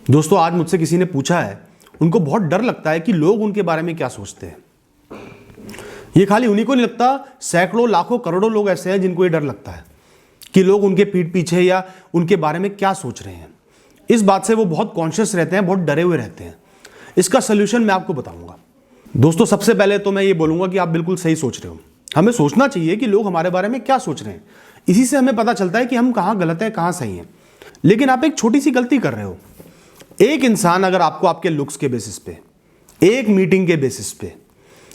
दोस्तों, आज मुझसे किसी ने पूछा है, उनको बहुत डर लगता है कि लोग उनके बारे में क्या सोचते हैं। ये खाली उन्हीं को नहीं लगता, सैकड़ों लाखों करोड़ों लोग ऐसे हैं जिनको ये डर लगता है कि लोग उनके पीठ पीछे या उनके बारे में क्या सोच रहे हैं। इस बात से वो बहुत कॉन्शियस रहते हैं, बहुत डरे हुए रहते हैं। इसका सोल्यूशन मैं आपको बताऊंगा। दोस्तों, सबसे पहले तो मैं ये बोलूंगा कि आप बिल्कुल सही सोच रहे हो। हमें सोचना चाहिए कि लोग हमारे बारे में क्या सोच रहे हैं। इसी से हमें पता चलता है कि हम कहाँ गलत हैं, कहाँ सही हैं। लेकिन आप एक छोटी सी गलती कर रहे हो। एक इंसान अगर आपको आपके लुक्स के बेसिस पे, एक मीटिंग के बेसिस पे,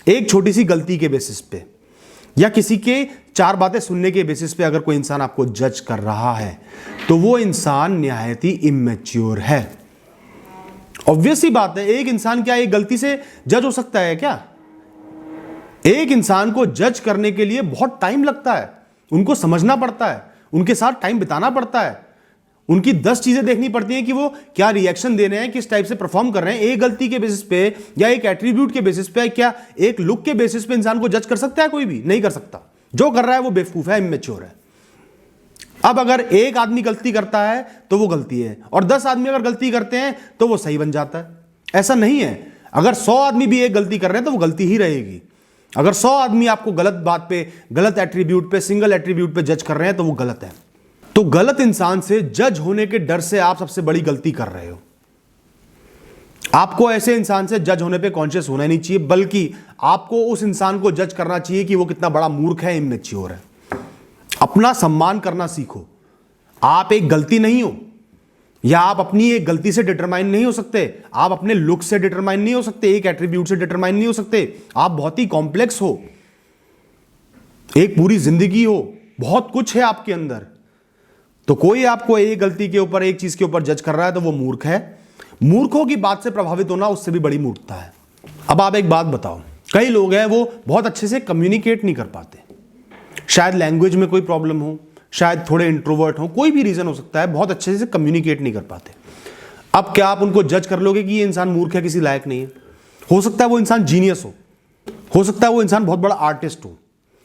एक छोटी सी गलती के बेसिस पे या किसी के चार बातें सुनने के बेसिस पे अगर कोई इंसान आपको जज कर रहा है तो वो इंसान निहायत ही इमैच्योर है। ऑब्वियस सी बात है, एक इंसान क्या एक गलती से जज हो सकता है क्या? एक इंसान को जज करने के लिए बहुत टाइम लगता है, उनको समझना पड़ता है, उनके साथ टाइम बिताना पड़ता है, उनकी 10 चीजें देखनी पड़ती हैं कि वो क्या रिएक्शन दे रहे हैं, किस टाइप से परफॉर्म कर रहे हैं। एक गलती के बेसिस पे या एक एट्रीब्यूट के बेसिस पे, क्या एक लुक के बेसिस पे इंसान को जज कर सकता है? कोई भी नहीं कर सकता। जो कर रहा है वो बेवकूफ है, इमैच्योर है। अब अगर एक आदमी गलती करता है तो वो गलती है, और 10 आदमी अगर गलती करते हैं तो वो सही बन जाता है। ऐसा नहीं है। अगर 100 आदमी भी एक गलती कर रहे हैं तो वो गलती ही रहेगी। अगर 100 आदमी आपको गलत बात पे, गलत एट्रीब्यूट पे, सिंगल एट्रीब्यूट पे जज कर रहे हैं तो वो गलत है। तो गलत इंसान से जज होने के डर से आप सबसे बड़ी गलती कर रहे हो। आपको ऐसे इंसान से जज होने पे कॉन्शियस होना नहीं चाहिए, बल्कि आपको उस इंसान को जज करना चाहिए कि वो कितना बड़ा मूर्ख है, इमैच्योर है। अपना सम्मान करना सीखो। आप एक गलती नहीं हो, या आप अपनी एक गलती से डिटरमाइन नहीं हो सकते। आप अपने लुक से डिटरमाइन नहीं हो सकते, एक एट्रीब्यूट से डिटरमाइन नहीं हो सकते। आप बहुत ही कॉम्प्लेक्स हो, एक पूरी जिंदगी हो, बहुत कुछ है आपके अंदर। तो कोई आपको एक गलती के ऊपर, एक चीज के ऊपर जज कर रहा है तो वो मूर्ख है। मूर्खों की बात से प्रभावित होना उससे भी बड़ी मूर्खता है। अब आप एक बात बताओ, कई लोग हैं वो बहुत अच्छे से कम्युनिकेट नहीं कर पाते। शायद लैंग्वेज में कोई प्रॉब्लम हो, शायद थोड़े इंट्रोवर्ट हो, कोई भी रीजन हो सकता है, बहुत अच्छे से कम्युनिकेट नहीं कर पाते। अब क्या आप उनको जज कर लोगे कि ये इंसान मूर्ख है, किसी लायक नहीं है? हो सकता है वो इंसान जीनियस हो सकता है वो इंसान बहुत बड़ा आर्टिस्ट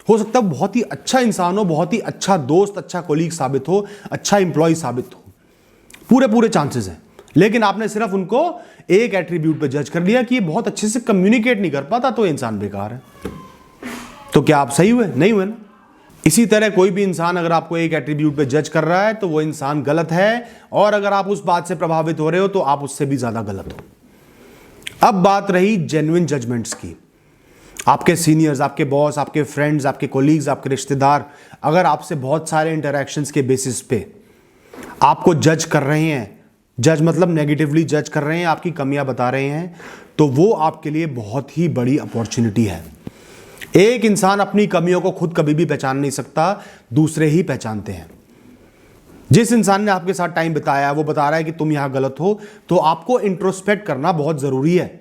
हो सकता है बहुत ही अच्छा इंसान हो, बहुत ही अच्छा दोस्त, अच्छा कोलीग साबित हो, अच्छा इंप्लॉय साबित हो। पूरे चांसेस हैं। लेकिन आपने सिर्फ उनको एक एट्रीब्यूट पे जज कर लिया कि ये बहुत अच्छे से कम्युनिकेट नहीं कर पाता, तो इंसान बेकार है। तो क्या आप सही हुए? नहीं हुए ना। इसी तरह कोई भी इंसान अगर आपको एक एट्रीब्यूट पे जज कर रहा है तो वो इंसान गलत है, और अगर आप उस बात से प्रभावित हो रहे हो तो आप उससे भी ज्यादा गलत हो। अब बात रही जेन्युइन जजमेंट्स की। आपके सीनियर्स, आपके बॉस, आपके फ्रेंड्स, आपके कोलीग्स, आपके रिश्तेदार अगर आपसे बहुत सारे इंटरैक्शंस के बेसिस पे आपको जज कर रहे हैं, जज मतलब नेगेटिवली जज कर रहे हैं, आपकी कमियां बता रहे हैं, तो वो आपके लिए बहुत ही बड़ी अपॉर्चुनिटी है। एक इंसान अपनी कमियों को खुद कभी भी पहचान नहीं सकता, दूसरे ही पहचानते हैं। जिस इंसान ने आपके साथ टाइम बिताया वो बता रहा है कि तुम यहां गलत हो, तो आपको इंट्रोस्पेक्ट करना बहुत जरूरी है।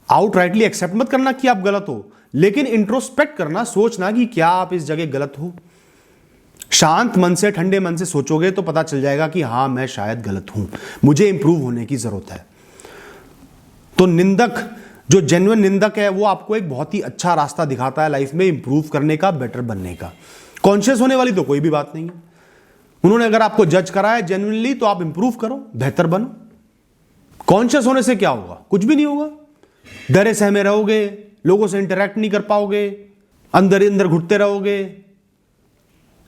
आउटराइटली एक्सेप्ट मत करना कि आप गलत हो, लेकिन इंट्रोस्पेक्ट करना, सोचना कि क्या आप इस जगह गलत हो। शांत मन से, ठंडे मन से सोचोगे तो पता चल जाएगा कि हां, मैं शायद गलत हूं, मुझे इंप्रूव होने की जरूरत है। तो निंदक, जो जेन्युइन निंदक है, वो आपको एक बहुत ही अच्छा रास्ता दिखाता है लाइफ में इंप्रूव करने का, बेटर बनने का। कॉन्शियस होने वाली तो कोई भी बात नहीं है। उन्होंने अगर आपको जज करा है जेन्युइनली, तो आप इंप्रूव करो, बेहतर बनो। कॉन्शियस होने से क्या होगा? कुछ भी नहीं होगा। डरे सहमे रहोगे, लोगों से इंटरेक्ट नहीं कर पाओगे, अंदर ही अंदर घुटते रहोगे,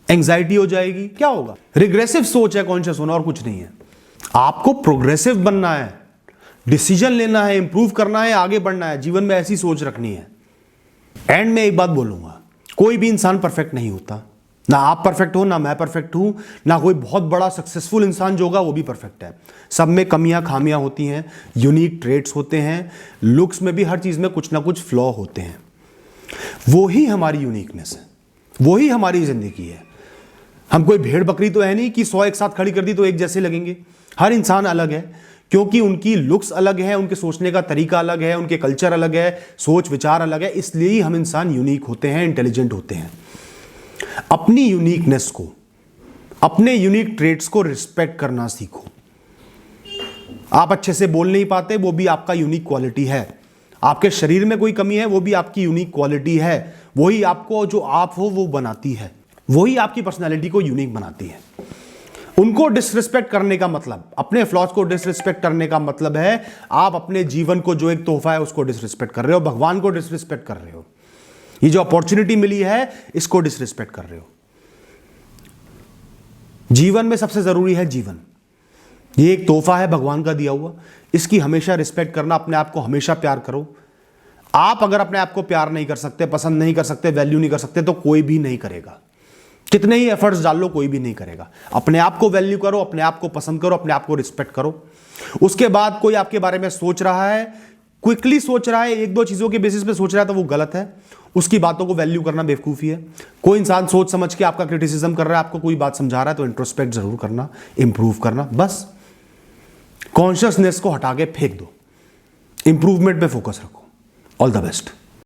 एंजाइटी हो जाएगी। क्या होगा? रिग्रेसिव सोच है कॉन्शियस होना, और कुछ नहीं है। आपको प्रोग्रेसिव बनना है, डिसीजन लेना है, इंप्रूव करना है, आगे बढ़ना है, जीवन में ऐसी सोच रखनी है। एंड में एक बात बोलूंगा, कोई भी इंसान परफेक्ट नहीं होता। ना आप परफेक्ट हो, ना मैं परफेक्ट हूं, ना कोई बहुत बड़ा सक्सेसफुल इंसान जो होगा वो भी परफेक्ट है। सब में कमियां खामियां होती हैं, यूनिक ट्रेट्स होते हैं, लुक्स में भी, हर चीज में कुछ ना कुछ फ्लॉ होते हैं। वो ही हमारी यूनिकनेस है, वो ही हमारी जिंदगी है। हम कोई भेड़ बकरी तो है नहीं कि 100 एक साथ खड़ी कर दी तो एक जैसे लगेंगे। हर इंसान अलग है, क्योंकि उनकी लुक्स अलग है, उनके सोचने का तरीका अलग है, उनके कल्चर अलग है, सोच विचार अलग है। इसलिए हम इंसान यूनिक होते हैं, इंटेलिजेंट होते हैं। अपनी यूनिकनेस को, अपने यूनिक ट्रेट्स को रिस्पेक्ट करना सीखो। आप अच्छे से बोल नहीं पाते, वो भी आपका यूनिक क्वालिटी है। आपके शरीर में कोई कमी है, वो भी आपकी यूनिक क्वालिटी है। वही आपको, जो आप हो, वो बनाती है, वही आपकी पर्सनैलिटी को यूनिक बनाती है। उनको डिसरिस्पेक्ट करने का मतलब, अपने फ्लॉज को डिसरिस्पेक्ट करने का मतलब है आप अपने जीवन को जो एक तोहफा है उसको डिसरिस्पेक्ट कर रहे हो, भगवान को डिसरिस्पेक्ट कर रहे हो, ये जो अपॉर्चुनिटी मिली है इसको डिसरिस्पेक्ट कर रहे हो। जीवन में सबसे जरूरी है जीवन, ये एक तोहफा है भगवान का दिया हुआ, इसकी हमेशा रिस्पेक्ट करना, अपने आप को हमेशा प्यार करो। आप अगर अपने आप को प्यार नहीं कर सकते, पसंद नहीं कर सकते, वैल्यू नहीं कर सकते तो कोई भी नहीं करेगा, कितने ही एफर्ट्स डाल लो कोई भी नहीं करेगा। अपने आप को वैल्यू करो, अपने आप को पसंद करो, अपने आप को रिस्पेक्ट करो। उसके बाद कोई आपके बारे में सोच रहा है, क्विकली सोच रहा है, एक दो चीजों के बेसिस पे सोच रहा है तो वो गलत है, उसकी बातों को वैल्यू करना बेवकूफी है। कोई इंसान सोच समझ के आपका क्रिटिसिज्म कर रहा है, आपको कोई बात समझा रहा है तो इंट्रोस्पेक्ट जरूर करना, इंप्रूव करना, बस कॉन्शियसनेस को हटा के फेंक दो, इंप्रूवमेंट पे फोकस रखो। All the best.